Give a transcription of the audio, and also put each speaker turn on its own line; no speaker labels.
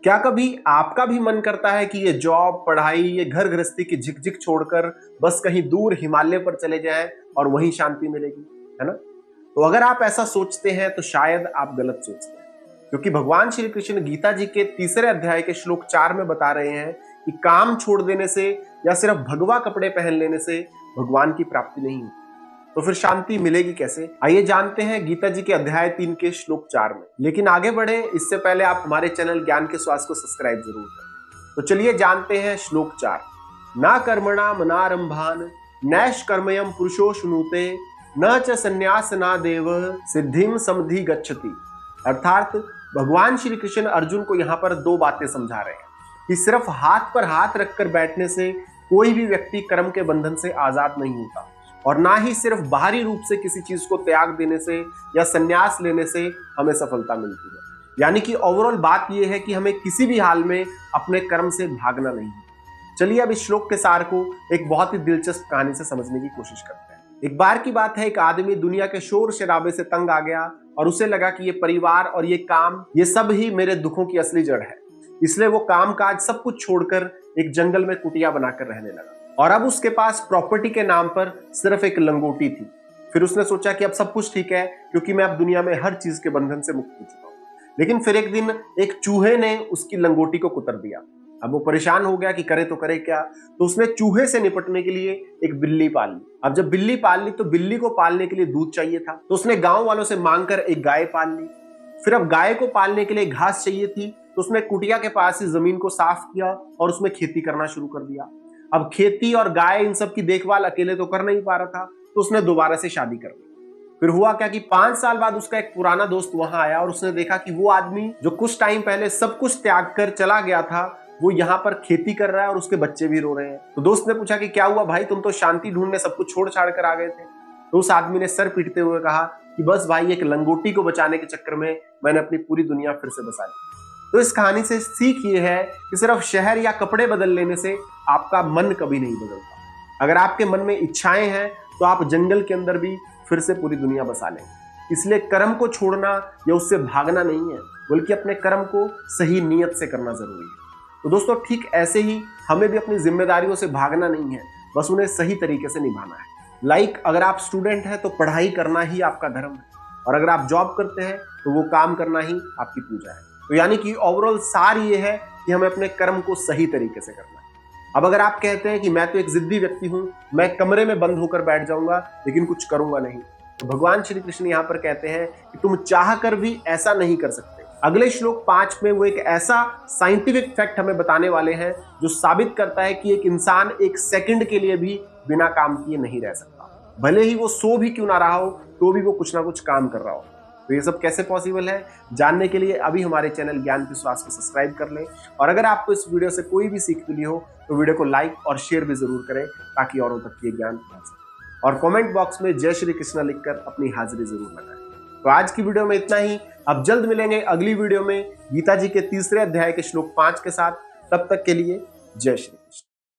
क्या कभी आपका भी मन करता है कि ये जॉब, पढ़ाई, ये घर गृहस्थी की झिकझिक छोड़कर बस कहीं दूर हिमालय पर चले जाएं और वहीं शांति मिलेगी, है ना? तो अगर आप ऐसा सोचते हैं तो शायद आप गलत सोचते हैं, क्योंकि भगवान श्री कृष्ण गीता जी के 3 अध्याय के श्लोक 4 में बता रहे हैं कि काम छोड़ देने से या सिर्फ भगवा कपड़े पहन लेने से भगवान की प्राप्ति नहीं होती। तो फिर शांति मिलेगी कैसे? आइए जानते हैं गीता जी के अध्याय 3 के श्लोक 4 में। लेकिन आगे बढ़े इससे पहले आप हमारे चैनल ज्ञान के श्वास को सब्सक्राइब जरूर करें। तो चलिए जानते हैं श्लोक 4। ना कर्मणा मनारंभान नैष कर्मयम पुरुषो शुनुते न च संन्यास ना देव सिद्धिम समधि गच्छति। अर्थात भगवान श्री कृष्ण अर्जुन को यहाँ पर 2 बातें समझा रहे हैं कि सिर्फ हाथ पर हाथ रखकर बैठने से कोई भी व्यक्ति कर्म के बंधन से आजाद नहीं होता, और ना ही सिर्फ बाहरी रूप से किसी चीज को त्याग देने से या संन्यास लेने से हमें सफलता मिलती है। यानी कि ओवरऑल बात यह है कि हमें किसी भी हाल में अपने कर्म से भागना नहीं है। चलिए अब इस श्लोक के सार को एक बहुत ही दिलचस्प कहानी से समझने की कोशिश करते हैं। एक बार की बात है, एक आदमी दुनिया के शोर शराबे से तंग आ गया और उसे लगा कि ये परिवार और ये काम, ये सब ही मेरे दुखों की असली जड़ है। इसलिए वो काम काज सब कुछ छोड़कर एक जंगल में कुटिया बनाकर रहने लगा, और अब उसके पास प्रॉपर्टी के नाम पर सिर्फ एक लंगोटी थी। फिर उसने सोचा कि अब सब कुछ ठीक है, क्योंकि मैं अब दुनिया में हर चीज के बंधन से मुक्त हो चुका हूं। लेकिन फिर एक दिन एक चूहे ने उसकी लंगोटी को कुतर दिया। अब वो परेशान हो गया कि करे तो करे क्या। तो उसने चूहे से निपटने के लिए एक बिल्ली पाल ली। अब जब बिल्ली पाल ली तो बिल्ली को पालने के लिए दूध चाहिए था, तो उसने गांव वालों से मांगकर एक गाय पाल ली। फिर अब गाय को पालने के लिए घास चाहिए थी, तो उसने कुटिया के पास ही जमीन को साफ किया और उसमें खेती करना शुरू कर दिया। अब खेती और गाय इन सब की देखभाल अकेले तो कर नहीं पा रहा था, तो उसने दोबारा से शादी कर ली। फिर हुआ क्या कि 5 साल बाद उसका एक पुराना दोस्त वहां आया और उसने देखा कि वो आदमी जो कुछ टाइम पहले सब कुछ त्याग कर चला गया था, वो यहाँ पर खेती कर रहा है और उसके बच्चे भी रो रहे हैं। तो दोस्त ने पूछा कि क्या हुआ भाई, तुम तो शांति ढूंढने सब कुछ छोड़ छाड़ कर आ गए थे। तो उस आदमी ने सर पीटते हुए कहा कि बस भाई, एक लंगोटी को बचाने के चक्कर में मैंने अपनी पूरी दुनिया फिर से बसा ली। तो इस कहानी से सीख ये है कि सिर्फ शहर या कपड़े बदल लेने से आपका मन कभी नहीं बदलता। अगर आपके मन में इच्छाएं हैं तो आप जंगल के अंदर भी फिर से पूरी दुनिया बसा लें। इसलिए कर्म को छोड़ना या उससे भागना नहीं है, बल्कि अपने कर्म को सही नीयत से करना जरूरी है। तो दोस्तों, ठीक ऐसे ही हमें भी अपनी जिम्मेदारियों से भागना नहीं है, बस उन्हें सही तरीके से निभाना है। अगर आप स्टूडेंट हैं तो पढ़ाई करना ही आपका धर्म है, और अगर आप जॉब करते हैं तो वो काम करना ही आपकी पूजा है। तो यानी कि ओवरऑल सार ये है कि हमें अपने कर्म को सही तरीके से करना है। अब अगर आप कहते हैं कि मैं तो एक जिद्दी व्यक्ति हूं, मैं कमरे में बंद होकर बैठ जाऊंगा लेकिन कुछ करूंगा नहीं, तो भगवान श्री कृष्ण यहाँ पर कहते हैं कि तुम चाह कर भी ऐसा नहीं कर सकते। अगले श्लोक 5 में वो एक ऐसा साइंटिफिक फैक्ट हमें बताने वाले हैं जो साबित करता है कि एक इंसान एक सेकंड के लिए भी बिना काम किए नहीं रह सकता। भले ही वो सो भी क्यों ना रहा हो, तो भी वो कुछ ना कुछ काम कर रहा हो। तो ये सब कैसे पॉसिबल है, जानने के लिए अभी हमारे चैनल ज्ञान के श्वास को सब्सक्राइब कर लें। और अगर आपको इस वीडियो से कोई भी सीख मिली हो तो वीडियो को लाइक और शेयर भी जरूर करें, ताकि औरों तक ये ज्ञान पहुंच सके। और कमेंट बॉक्स में जय श्री कृष्ण लिखकर अपनी हाजिरी जरूर लगाएं। तो आज की वीडियो में इतना ही। अब जल्द मिलेंगे अगली वीडियो में गीता जी के 3 अध्याय के श्लोक 5 के साथ। तब तक के लिए जय श्री कृष्ण।